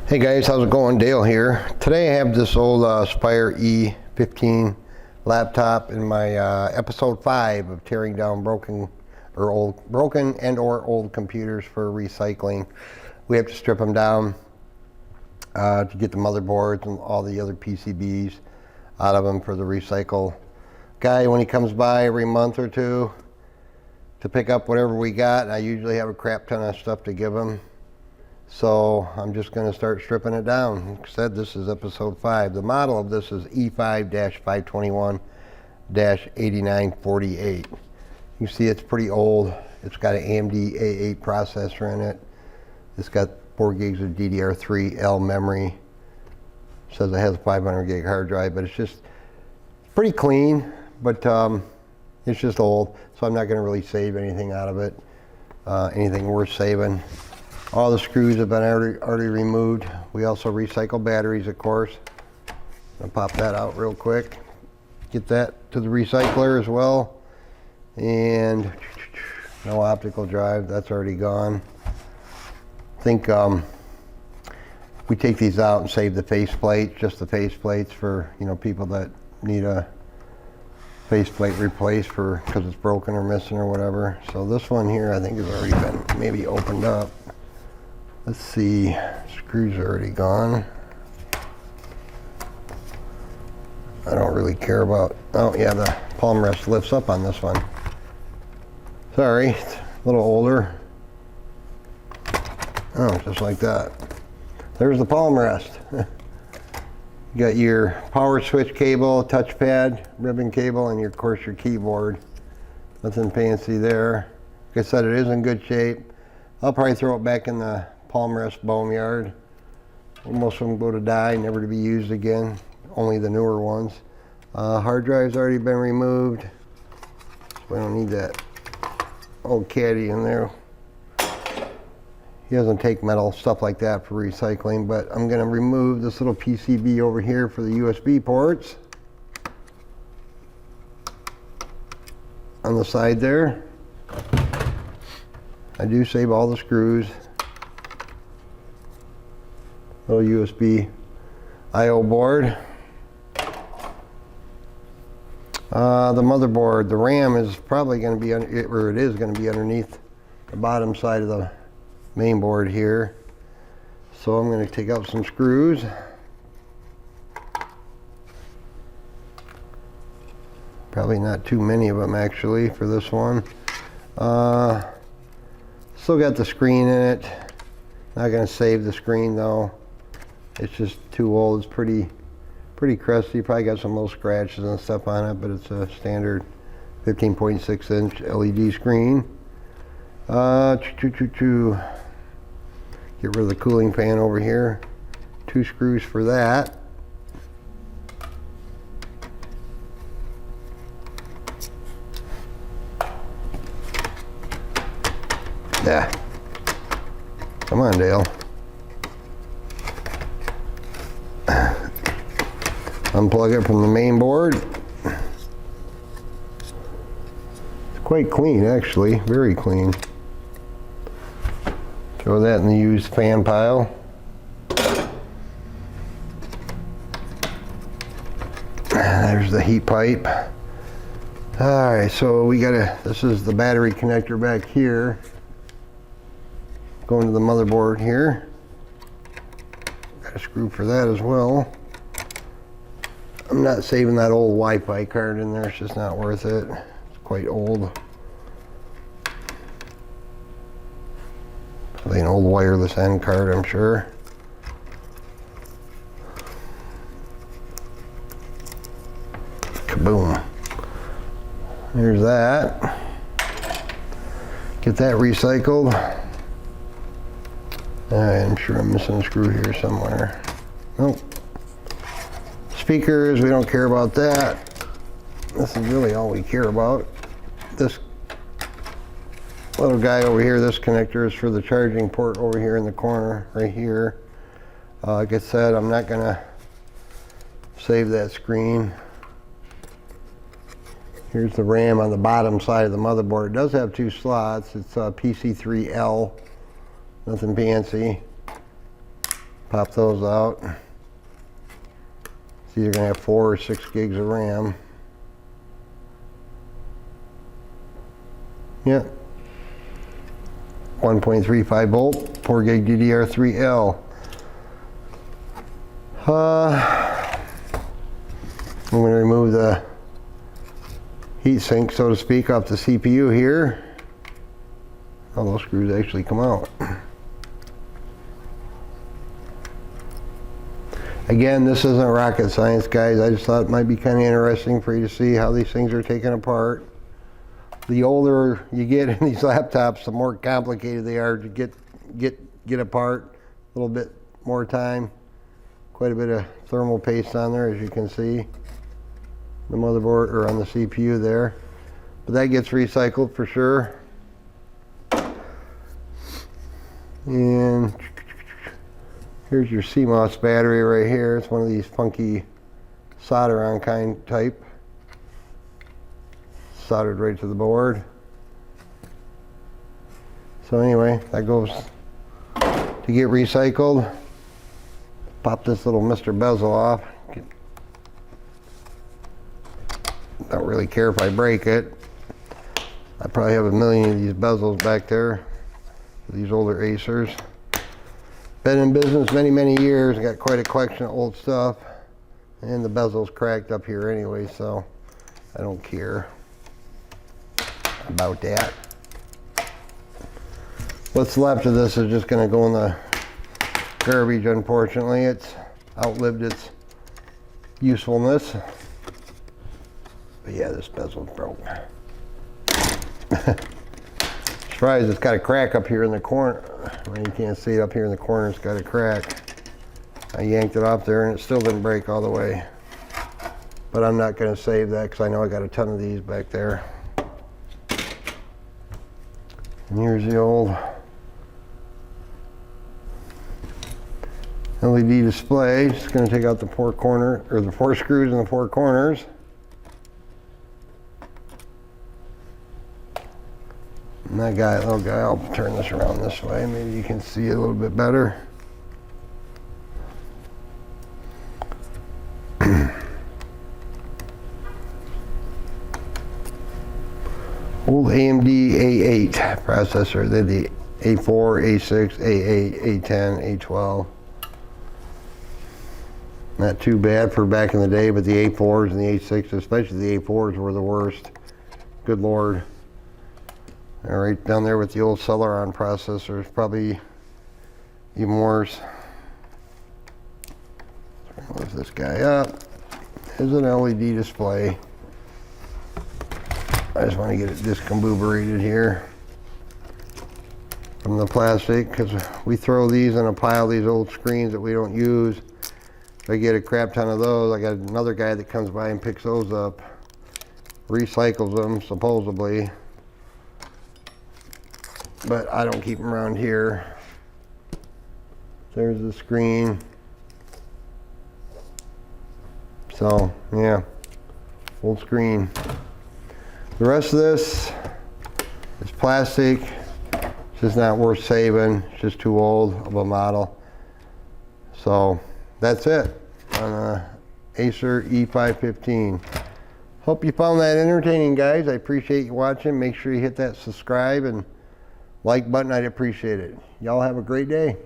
Hey guys, how's it going? Dale here. Today I have this old Aspire E15 laptop in my episode 5 of tearing down broken and or old computers for recycling. We have to strip them down to get the motherboards and all the other PCBs out of them for the recycle guy when he comes by every month or two to pick up whatever we got. And I usually have a crap ton of stuff to give him. So I'm just going to start stripping it down. Like I said, this is episode 5. The model of this is E5-521-8948. You see it's pretty old. It's got an AMD A8 processor in it. It's got 4 gigs of DDR3L memory. It says it has a 500 gig hard drive, but it's just pretty clean, but it's just old. So I'm not going to really save anything out of it, anything worth saving. All the screws have been already removed. We also recycle batteries, of course. I'll pop that out real quick. Get that to the recycler as well. And no optical drive, that's already gone. I think we take these out and save the faceplate, just the faceplates for people that need a faceplate replaced because it's broken or missing or whatever. So this one here I think has already been maybe opened up. Let's see, screws are already gone. I don't really care about, oh yeah, the palm rest lifts up on this one. Sorry, it's a little older. Oh, just like that. There's the palm rest. You got your power switch cable, touchpad, ribbon cable, and of course your keyboard. Nothing fancy there. Like I said, it is in good shape. I'll probably throw it back in the palm rest boneyard. Most of them go to die, never to be used again. Only the newer ones. Hard drive's already been removed. So we don't need that old caddy in there. He doesn't take metal stuff like that for recycling, but I'm going to remove this little PCB over here for the USB ports on the side there. I do save all the screws. Little USB I/O board. The motherboard, the RAM is probably going to be, or it is going to be underneath the bottom side of the main board here. So I'm going to take out some screws. Probably not too many of them actually for this one. Still got the screen in it. Not going to save the screen though. It's just too old. It's pretty crusty. Probably got some little scratches and stuff on it, but it's a standard 15.6 inch LED screen. Get rid of the cooling fan over here. 2 screws for that. Yeah. Come on, Dale. Unplug it from the main board. It's quite clean actually, very clean. Throw that in the used fan pile. There's the heat pipe. Alright, so this is the battery connector back here. Going to the motherboard here. Got a screw for that as well. I'm not saving that old Wi-Fi card in there, it's just not worth it. It's quite old. Probably an old wireless end card, I'm sure. Kaboom. There's that. Get that recycled. I'm sure I'm missing a screw here somewhere. Nope. Speakers, we don't care about that. This is really all we care about. This little guy over here, this connector is for the charging port over here in the corner, right here. Like I said, I'm not gonna save that screen. Here's the RAM on the bottom side of the motherboard. It does have 2 slots. It's PC3L, nothing fancy. Pop those out. It's either gonna have 4 or 6 gigs of RAM. Yeah. 1.35 volt, 4 gig DDR3L. I'm going to remove the heatsink, so to speak, off the CPU here. Oh, those screws actually come out. Again, this isn't rocket science, guys. I just thought it might be kind of interesting for you to see how these things are taken apart. The older you get in these laptops, the more complicated they are to get apart. A little bit more time. Quite a bit of thermal paste on there, as you can see. The motherboard, or on the CPU there. But that gets recycled for sure. And here's your CMOS battery right here. It's one of these funky solder-on kind type. Soldered right to the board. So anyway, that goes to get recycled. Pop this little Mr. Bezel off. Don't really care if I break it. I probably have a million of these bezels back there. These older Acers. Been in business many, many years. Got quite a collection of old stuff. And the bezel's cracked up here anyway, so I don't care about that. What's left of this is just going to go in the garbage, unfortunately. It's outlived its usefulness. But yeah, this bezel's broke. Surprised it's got a crack up here in the corner. Well, you can't see it up here in the corner, it's got a crack. I yanked it off there and it still didn't break all the way. But I'm not going to save that because I know I got a ton of these back there. And here's the old LED display. Just going to take out the 4 corner, or the 4 screws in the 4 corners. And that guy, little guy, I'll turn this around this way. Maybe you can see it a little bit better. Old AMD A8 processor. They had the A4, A6, A8, A10, A12. Not too bad for back in the day, but the A4s and the A6s, especially the A4s, were the worst. Good Lord. All right, down there with the old Celeron processors, probably even worse. Lift this guy up. There's an LED display. I just want to get it discombobulated here from the plastic, because we throw these in a pile, these old screens that we don't use. If I get a crap ton of those, I got another guy that comes by and picks those up, recycles them supposedly, but I don't keep them around here. There's the screen. So yeah, old screen. The rest of this is plastic. It's just not worth saving. It's just too old of a model. So that's it on a Acer E5-15. Hope you found that entertaining, guys. I appreciate you watching. Make sure you hit that subscribe and like button. I'd appreciate it. Y'all have a great day.